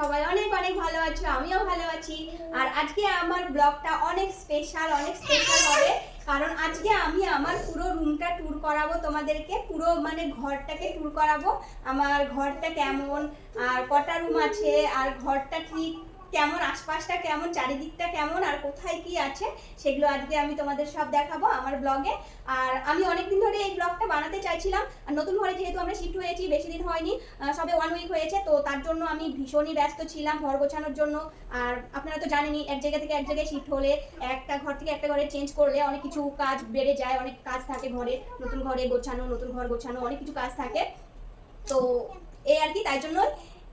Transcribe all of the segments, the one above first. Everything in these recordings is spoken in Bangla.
সবাই অনেক অনেক ভালো আছো, আমিও ভালো আছি। আর আজকে আমার ব্লগটা অনেক স্পেশাল হবে, কারণ আজকে আমি আমার পুরো রুমটা ট্যুর করাবো তোমাদেরকে। পুরো মানে ঘরটাকে ট্যুর করাবো, আমার ঘরটা কেমন, আর কটা রুম আছে, আর ঘরটা ঠিক কেমন, আশপাশটা কেমন, চারিদিকটা কেমন, আর কোথায় কি আছে সেগুলো আজকে আমি তোমাদের সব দেখাবো আমার ব্লগে। আর আমি অনেকদিন ধরে এই ব্লগটা বানাতে চাইছিলাম, আর নতুন ঘরে যেহেতু আমরা শিফট হয়েছি, বেশি দিন হয়নি, সবে 1 উইক হয়েছে, তো তার জন্য আমি ভীষণই ব্যস্ত ছিলাম ঘর গোছানোর জন্য। আর আপনারা তো জানেনই, এক জায়গা থেকে এক জায়গায় শিফট হলে, একটা ঘর থেকে একটা ঘরে চেঞ্জ করলে অনেক কিছু কাজ বেড়ে যায়, অনেক কাজ থাকে ঘরে, নতুন ঘরে গোছানো, নতুন ঘর গোছানো, অনেক কিছু কাজ থাকে। তো এই আর কি, তাই জন্য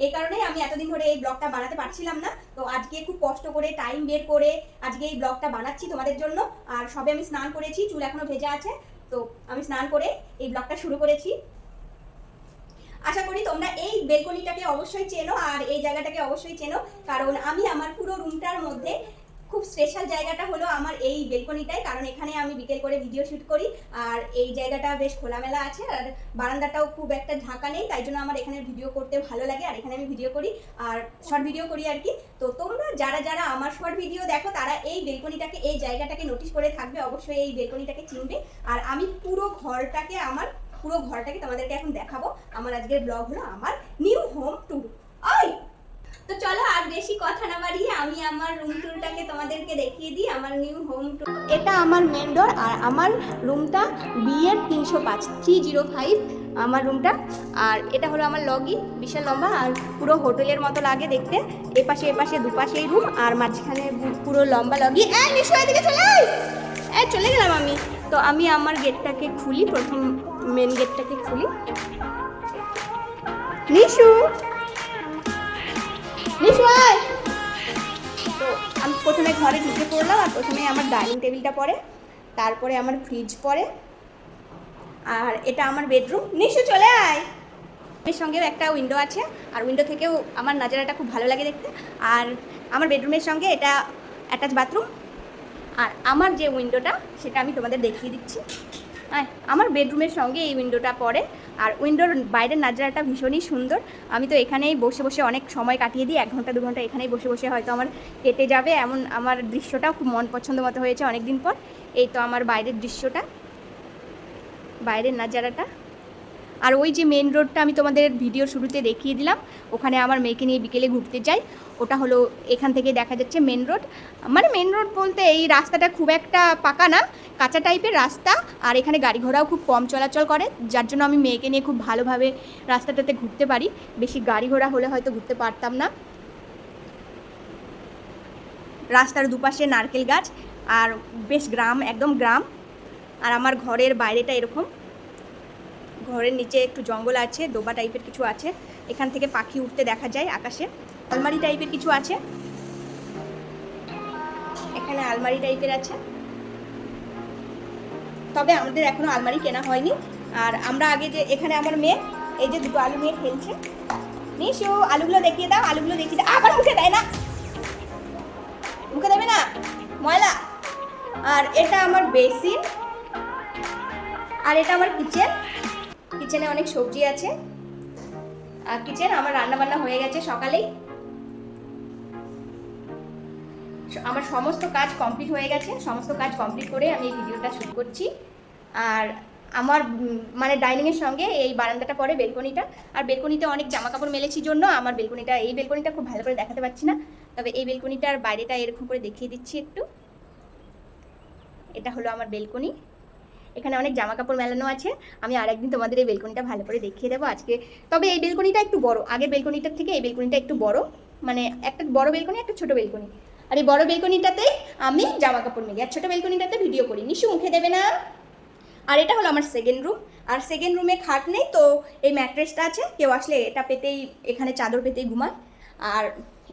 এই কারণে আমি এতদিন ধরে এই ব্লগটা বানাতে পারছিলাম না। তো আজকে খুব কষ্ট করে টাইম বের করে আজকে এই ব্লগটা বানাচ্ছি তোমাদের জন্য। আর সবে আমি স্নান করেছি, চুল এখনো ভেজা আছে, তো আমি স্নান করে এই ব্লগটা শুরু করেছি। আশা করি তোমরা এই বেলকনিটাকে অবশ্যই চেনো, আর এই জায়গাটাকে অবশ্যই চেনো, কারণ আমি আমার পুরো রুমটার মধ্যে খুব স্পেশাল জায়গাটা হলো আমার এই বেলকনিটাই, কারণ এখানে আমি বিকেল করে ভিডিও শুট করি। আর এই জায়গাটা বেশ খোলামেলা আছে, আর বারান্দাটাও খুব একটা ঢাকা নেই, তাই জন্য আমার এখানে ভিডিও করতে ভালো লাগে, আর এখানে আমি ভিডিও করি আর শর্ট ভিডিও করি আর কি। তো তোমরা যারা যারা আমার শর্ট ভিডিও দেখো, তারা এই বেলকনিটাকে, এই জায়গাটাকে নোটিস করে থাকবে, অবশ্যই এই বেলকনিটাকে চিনবে। আর আমি পুরো ঘরটাকে তোমাদেরকে এখন দেখাবো। আমার আজকের ব্লগ হলো আমার নিউ হোম ট্যুর। তো চলো আর বেশি কথা না বাড়িয়ে আমি আমার রুম ট্যুরটাকে তোমাদেরকে দেখিয়ে দিই, আমার নিউ হোম ট্যুর। এটা আমার মেন ডোর, আর আমার রুমটা বিয়ের 305 আমার রুমটা। আর এটা হলো আমার লগি, বিশাল লম্বা, আর পুরো হোটেলের মতো লাগে দেখতে। এপাশে দুপাশেই রুম, আর মাঝখানে পুরো লম্বা লগি। চলে গেলাম আমি। তো আমি আমার গেটটাকে খুলি, প্রথম মেন গেটটাকে খুলি। নিশু আয়। তো আমি প্রথমে ঘরে ঢুকে পড়লাম, আর প্রথমে আমার ডাইনিং টেবিলটা পড়ে, তারপরে আমার ফ্রিজ পড়ে, আর এটা আমার বেডরুম। নিশু চলে আয়। এর সঙ্গেও একটা উইন্ডো আছে, আর উইন্ডো থেকেও আমার নাজারাটা খুব ভালো লাগে দেখতে। আর আমার বেডরুমের সঙ্গে এটা অ্যাটাচ বাথরুম। আর আমার যে উইন্ডোটা সেটা আমি তোমাদের দেখিয়ে দিচ্ছি। আমার বেডরুমের সঙ্গে এই উইন্ডোটা পড়ে, আর উইন্ডোর বাইরের নাজারাটা ভীষণই সুন্দর। আমি তো এখানেই বসে বসে অনেক সময় কাটিয়ে দিই, 1 ঘন্টা 2 ঘন্টা এখানেই বসে বসে হয়তো আমার কেটে যাবে, এমন আমার দৃশ্যটাও খুব মন পছন্দ মতো হয়েছে অনেক দিন পর। এই তো আমার বাইরের দৃশ্যটা, বাইরের নাজারাটা। আর ওই যে মেন রোডটা আমি তোমাদের ভিডিও শুরুতে দেখিয়ে দিলাম, ওখানে আমার মেয়েকে নিয়ে বিকেলে ঘুরতে যাই, ওটা হলো এখান থেকে দেখা যাচ্ছে মেন রোড। মানে মেন রোড বলতে এই রাস্তাটা খুব একটা পাকা না, কাঁচা টাইপের রাস্তা, আর এখানে গাড়ি ঘোড়াও খুব কম চলাচল করে, যার জন্য আমি মেয়েকে নিয়ে খুব ভালোভাবে রাস্তাটাতে ঘুরতে পারি। বেশি গাড়ি ঘোড়া হলে হয়তো ঘুরতে পারতাম না। রাস্তার দুপাশে নারকেল গাছ, আর বেশ গ্রাম, একদম গ্রাম। আর আমার ঘরের বাইরেটা এরকম, ঘরের নিচে একটু জঙ্গল আছে, ডোবা টাইপের কিছু আছে, এখান থেকে পাখি উঠতে দেখা যায় আকাশে। আলমারি টাইপের কিছু আছে, এখানে আলমারি টাইপের আছে, তবে আমাদের এখনো আলমারি কেনা হয়নি। আর আমরা আগে যে এখানে আমার মেয়ে, এই যে দুটো আলু নিয়ে খেলছে। নিশু আলুগুলো দেখিয়ে দাও, আলুগুলো দেখিয়ে দাও। আবার মুখে দেয় না, মুখে দেবে না, ময়লা। আর এটা আমার বেসিন, আর এটা আমার কিচেন। কিচেনে অনেক সবজি আছে, আর কিচেন আমার রান্না বান্না হয়ে গেছে সকালেই, আমার সমস্ত কাজ কমপ্লিট হয়ে গেছে। সমস্ত কাজ কমপ্লিট করে আমি এই ভিডিওটা শুট করছি। আর আমার মানে ডাইনিংয়ের সঙ্গে এই বারান্দাটা পড়ে, বেলকনিটা। আর বেলকনিতে অনেক জামা কাপড় মেলেছি জন্য আমার এই বেলকনিটা খুব ভালো করে দেখাতে পারছি না, তবে এই বেলকনিটার বাইরেটা এরকম করে দেখিয়ে দিচ্ছি একটু। এটা হলো আমার বেলকনি, এখানে অনেক জামা কাপড় মেলানো আছে। আমি আর একদিন তোমাদের এই বেলকনিটা ভালো করে দেখিয়ে দেবো আজকে। তবে এই বেলকনিটা একটু বড়, আগের বেলকনিটার থেকে এই বেলকনিটা একটু বড়, মানে একটা বড় বেলকনি, একটা ছোট বেলকনি। আর এই বড় বেলকনিটাতেই আমি জামা কাপড় মেলি, আর ছোট বেলকনিটাতে ভিডিও করি। নিশু মুখে দেবে না। আর এটা হলো আমার সেকেন্ড রুম, আর সেকেন্ড রুমে খাট নেই, তো এই ম্যাট্রেসটা আছে, কেউ আসলে এটা পেতেই, এখানে চাদর পেতেই ঘুমায়। আর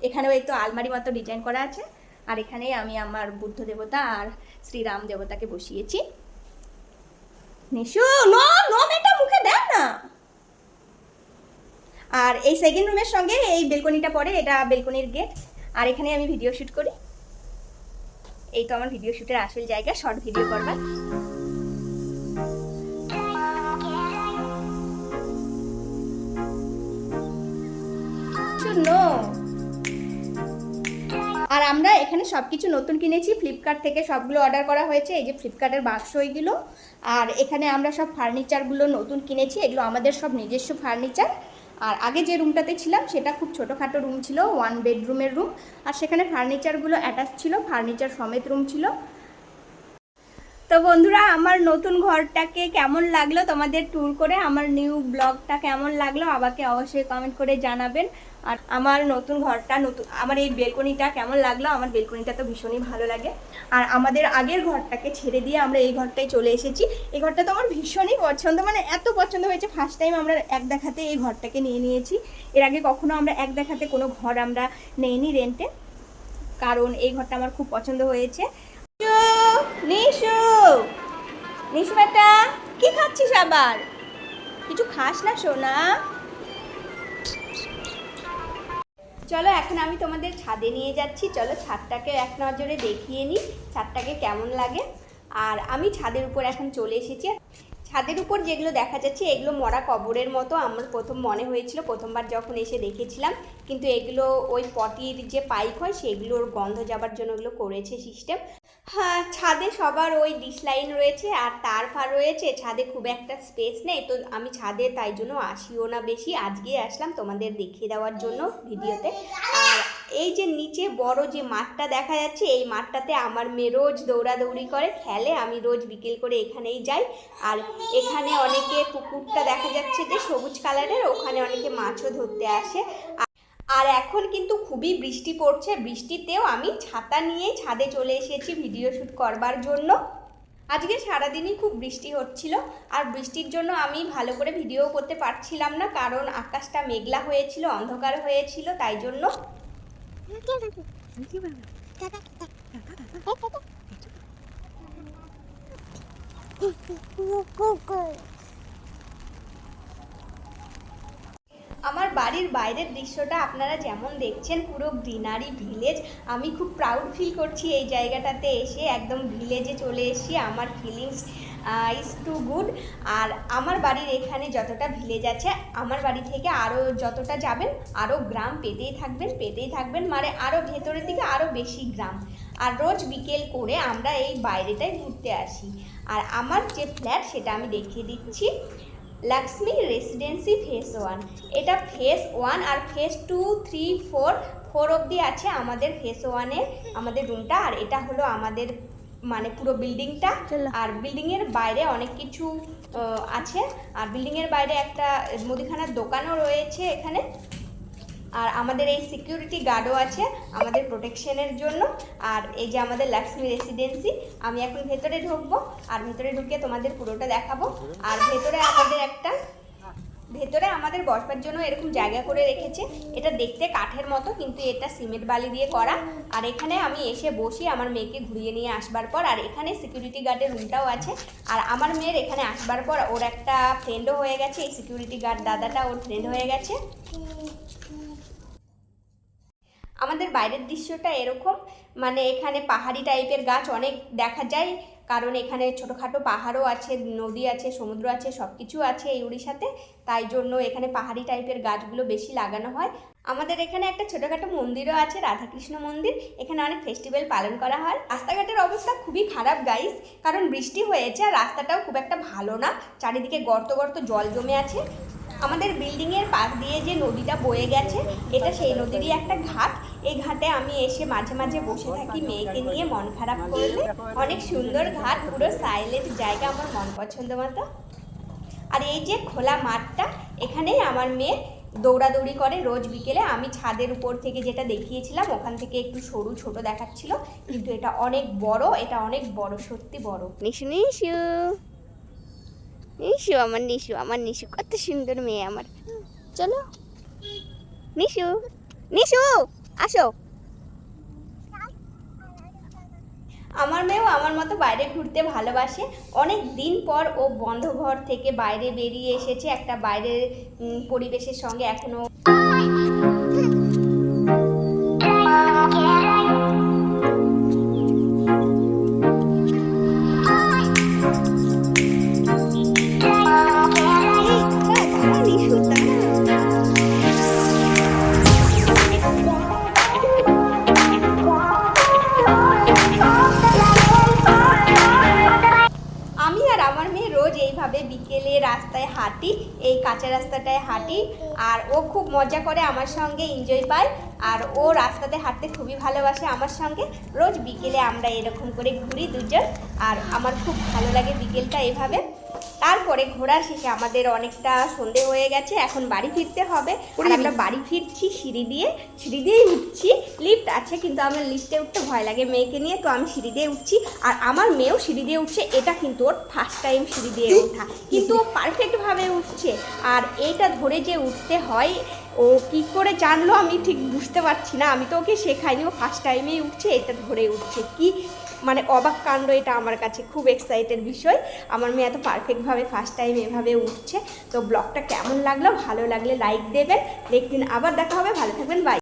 এখানেও এই তো আলমারি মতো ডিজাইন করা আছে, আর এখানেই আমি আমার বুদ্ধ দেবতা আর শ্রীরাম দেবতাকে বসিয়েছি। নিশু এটা মুখে দেয় না। আর এই সেকেন্ড রুমের সঙ্গে এই বেলকনিটা পড়ে, এটা বেলকনির গেট, আর এখানে আমি ভিডিও শুট করি। এই তো আমার ভিডিও শুটের আসল জায়গা, শর্ট ভিডিও করবার। শুনো আর আমরা এখানে সব কিছু নতুন কিনেছি, ফ্লিপকার্ট থেকে সবগুলো অর্ডার করা হয়েছে। এই যে ফ্লিপকার্টের বাক্স এইগুলো, আর এখানে আমরা সব ফার্নিচারগুলো নতুন কিনেছি, এগুলো আমাদের সব নিজস্ব ফার্নিচার। আর আগে যে রুমটাতে ছিলাম সেটা খুব ছোটোখাটো রুম ছিল, 1 বেডরুমের রুম, আর সেখানে ফার্নিচারগুলো অ্যাটাচ ছিল, ফার্নিচার সমেত রুম ছিল। তো বন্ধুরা, আমার নতুন ঘরটাকে কেমন লাগলো তোমাদের ট্যুর করে, আমার নিউ ব্লগটা কেমন লাগলো আমাকে অবশ্যই কমেন্ট করে জানাবেন। আর আমার নতুন ঘরটা, আমার এই বেলকনিটা কেমন লাগলো, আমার বেলকনিটা তো ভীষণই ভালো লাগে। আর আমাদের আগের ঘরটাকে ছেড়ে দিয়ে আমরা এই ঘরটায় চলে এসেছি। এই ঘরটা তো আমার ভীষণই পছন্দ, মানে এত পছন্দ হয়েছে, ফার্স্ট টাইম আমরা এক দেখাতে এই ঘরটাকে নিয়ে নিয়েছি। এর আগে কখনো আমরা এক দেখাতে কোনো ঘর আমরা নেইনি রেন্টে, কারণ এই ঘরটা আমার খুব পছন্দ হয়েছে। নিশু, নিশু বেটা, কি খাচ্ছিস আবার? কিছু খাস না সোনা? চলো এখন আমি তোমাদের ছাদে নিয়ে যাচ্ছি, চলো ছাদটাকে এক নজরে দেখিয়ে নিই ছাদটাকে কেমন লাগে। আর আমি ছাদের উপর এখন চলে এসেছি। ছাদের উপর যেগুলো দেখা যাচ্ছে এগুলো মরা কবরের মতো আমার প্রথম মনে হয়েছিল প্রথমবার যখন এসে দেখেছিলাম, কিন্তু এগুলো ওই পটির যে পাইপ হয় সেগুলোর গন্ধ যাবার জন্য এগুলো করেছে সিস্টেম। হ্যাঁ, ছাদে সবার ওই ডিশ লাইন রয়েছে আর তার ফার রয়েছে, ছাদে খুব একটা স্পেস নেই, তো আমি ছাদে তাই জন্য আসিও না বেশি, আজকে আসলাম তোমাদের দেখিয়ে দেওয়ার জন্য ভিডিওতে। আর এই যে নিচে বড় যে মাঠটা দেখা যাচ্ছে, এই মাঠটাতে আমার মেয়ে রোজ দৌড়াদৌড়ি করে খেলে, আমি রোজ বিকেল করে এখানেই যাই। আর এখানে অনেকে পুকুরটা দেখা যাচ্ছে যে সবুজ কালারের, ওখানে অনেকে মাছও ধরতে আসে। আর এখন কিন্তু খুবই বৃষ্টি পড়ছে, বৃষ্টিতেও আমি ছাতা নিয়ে ছাদে চলে এসেছি ভিডিও শ্যুট করবার জন্য। আজকে সারাদিনই খুব বৃষ্টি হচ্ছিল, আর বৃষ্টির জন্য আমি ভালো করে ভিডিও করতে পারছিলাম না, কারণ আকাশটা মেঘলা হয়েছিল, অন্ধকার হয়েছিল, তাই জন্য। আমার বাড়ির বাইরের দৃশ্যটা আপনারা যেমন দেখছেন, পুরো গ্রিনারি ভিলেজ। আমি খুব প্রাউড ফিল করছি এই জায়গাটাতে এসে, একদম ভিলেজে চলে এসেছি, আমার ফিলিংস ইজ টু গুড। আর আমার বাড়ির এখানে যতটা ভিলেজ আছে, আমার বাড়ি থেকে আরও যতটা যাবেন আরও গ্রাম পেতেই থাকবেন, মানে আরও ভেতরের দিকে আরও বেশি গ্রাম। আর রোজ বিকেল করে আমরা এই বাইরেটায় ঘুরতে আসি। আর আমার যে ফ্ল্যাট সেটা আমি দেখিয়ে দিচ্ছি, লক্ষ্মী রেসিডেন্সি ফেস 1। এটা ফেস 1 আর ফেস 2, 3, 4 অবধি আছে আমাদের ফেস 1-এ আমাদের রুমটা। আর এটা হলো আমাদের মানে পুরো বিল্ডিংটা। আর বিল্ডিংয়ের বাইরে অনেক কিছু আছে, আর বিল্ডিংয়ের বাইরে একটা মুদিখানার দোকানও রয়েছে এখানে। আর আমাদের এই সিকিউরিটি গার্ডও আছে আমাদের প্রোটেকশনের জন্য। আর এই যে আমাদের লক্ষ্মী রেসিডেন্সি, আমি এখন ভেতরে ঢুকবো, আর ভেতরে ঢুকে তোমাদের পুরোটা দেখাবো। আর ভেতরে আমাদের বসবার জন্য এরকম জায়গা করে রেখেছে, এটা দেখতে কাঠের মতো, কিন্তু এটা সিমেন্ট বালি দিয়ে করা। আর এখানে আমি এসে বসি আমার মেয়েকে ঘুরিয়ে নিয়ে আসবার পর। আর এখানে সিকিউরিটি গার্ডের রুমটাও আছে। আর আমার মেয়ের এখানে আসবার পর ওর একটা ফ্রেন্ডও হয়ে গেছে, এই সিকিউরিটি গার্ড দাদাটা ওর ফ্রেন্ড হয়ে গেছে। আমাদের বাইরের দৃশ্যটা এরকম, মানে এখানে পাহাড়ি টাইপের গাছ অনেক দেখা যায়, কারণ এখানে ছোটোখাটো পাহাড়ও আছে, নদী আছে, সমুদ্র আছে, সব কিছু আছে এই উড়িষ্যাতে, তাই জন্য এখানে পাহাড়ি টাইপের গাছগুলো বেশি লাগানো হয়। আমাদের এখানে একটা ছোটোখাটো মন্দিরও আছে, রাধাকৃষ্ণ মন্দির, এখানে অনেক ফেস্টিভ্যাল পালন করা হয়। রাস্তাঘাটের অবস্থা খুবই খারাপ গাইস, কারণ বৃষ্টি হয়েছে আর রাস্তাটাও খুব একটা ভালো না, চারিদিকে গর্ত গর্ত জল জমে আছে। আমাদের বিল্ডিংয়ের পাশ দিয়ে যে নদীটা বয়ে গেছে, এটা সেই নদীরই একটা ঘাট। এই ঘাটে আমি এসে মাঝে মাঝে বসে থাকি মেয়েকে নিয়ে, মন খারাপ করলে। অনেক সুন্দর ঘাট, পুরো সাইলেন্ট জায়গা, আমার মন পছন্দ মতো। আর এই যে খোলা মাঠটা, এখানেই আমার মেয়ে দৌড়াদৌড়ি করে রোজ বিকেলে। আমি ছাদের উপর থেকে যেটা দেখিয়েছিলাম ওখান থেকে একটু সরু ছোট দেখাচ্ছিল, কিন্তু এটা অনেক বড়, সত্যি বড়। নিশু নিশু নিশু, আমার নিশু কত সুন্দর মেয়ে আমার। চলো নিশু, নিশু আসো। আমার মেয়েও আমার মতো বাইরে ঘুরতে ভালোবাসে। অনেক দিন পর ও বন্ধ ঘর থেকে বাইরে বেরিয়ে এসেছে, একটা বাইরের পরিবেশের সঙ্গে এখনো। এই কাঁচা রাস্তাটায় হাঁটি, আর ও খুব মজা করে আমার সঙ্গে, এনজয় পায়। আর ও রাস্তাতে হাঁটতে খুবই ভালোবাসে আমার সঙ্গে। রোজ বিকেলে আমরা এরকম করে ঘুরি দুজন, আর আমার খুব ভালো লাগে বিকেলটা এভাবে। তারপরে ঘোরার শেষে আমাদের অনেকটা সন্ধে হয়ে গেছে, এখন বাড়ি ফিরতে হবে। আর আমরা বাড়ি ফিরছি সিঁড়ি দিয়েই উঠছি। লিফট আছে কিন্তু আমার লিফটে উঠতে ভয় লাগে মেয়েকে নিয়ে, তো আমি সিঁড়ি দিয়ে উঠছি। আর আমার মেয়েও সিঁড়ি দিয়ে উঠছে, এটা কিন্তু ওর ফার্স্ট টাইম সিঁড়ি দিয়ে ওঠা, কিন্তু ও পারফেক্টভাবে উঠছে। আর এইটা ধরে যে উঠতে হয়, ও কি করে জানলো আমি ঠিক বুঝতে পারছি না, আমি তো ওকে শেখাইনি, ও ফার্স্ট টাইমেই উঠছে, এটা ধরে উঠছে। কি মানে অবাক কাণ্ড এটা আমার কাছে, খুব এক্সাইটেড বিষয়। আমার মেয়ে এত পারফেক্টভাবে ফার্স্ট টাইম এভাবে উঠছে। তো ব্লগটা কেমন লাগলো, ভালো লাগলে লাইক দেবেন, নেক্সট দিন আবার দেখা হবে, ভালো থাকবেন, বাই।